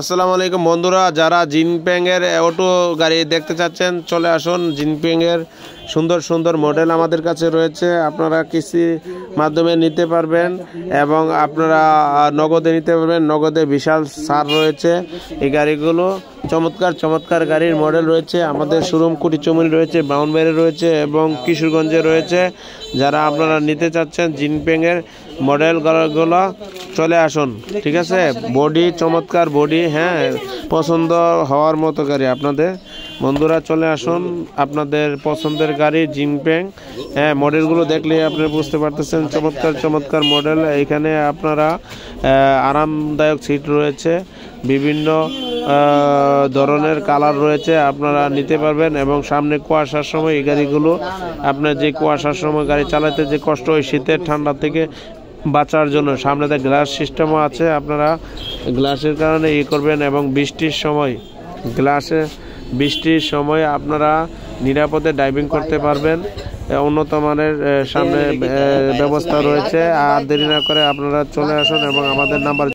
আসসালামু আলাইকুম বন্ধুরা, যারা জিনপেং এর অটো গাড়ি দেখতে চাচ্ছেন চলে আসুন। জিনপেং এর সুন্দর সুন্দর মডেল আমাদের কাছে রয়েছে, আপনারা কিস্তির মাধ্যমে নিতে পারবেন এবং আপনারা নগদে নিতে পারবেন। নগদে বিশাল ছাড় রয়েছে। এই গাড়িগুলো চমৎকার চমৎকার গাড়ির মডেল রয়েছে। আমাদের শোরুম কুটিচুমুল রয়েছে, ব্রাউনবাড়ি রয়েছে এবং কিশোরগঞ্জে রয়েছে। যারা আপনারা নিতে চাচ্ছেন জিনপেং এর মডেলগুলো চলে আসুন, ঠিক আছে। বডি চমৎকার বডি, হ্যাঁ, পছন্দ হওয়ার মতো গাড়ি আপনাদের। বন্ধুরা চলে আসুন, আপনাদের পছন্দের গাড়ি জিনপেং। হ্যাঁ, মডেলগুলো দেখলে আপনারা বুঝতে পারতেছেন চমৎকার চমৎকার মডেল। এখানে আপনারা আরামদায়ক সিট রয়েছে, বিভিন্ন ধরনের কালার রয়েছে, আপনারা নিতে পারবেন। এবং সামনে কুয়াশার সময় এই গাড়িগুলো, আপনার যে কুয়াশার সময় গাড়ি চালাতে যে কষ্ট হয় শীতের ঠান্ডা থেকে বাঁচার জন্য সামনেতে গ্লাস সিস্টেমও আছে, আপনারা গ্লাসের কারণে করবেন। এবং বৃষ্টির সময় আপনারা নিরাপদে ড্রাইভিং করতে পারবেন। উন্নত মানের সামনে ব্যবস্থা রয়েছে। আর দেরি না করে আপনারা চলে আসুন এবং আমাদের নাম্বার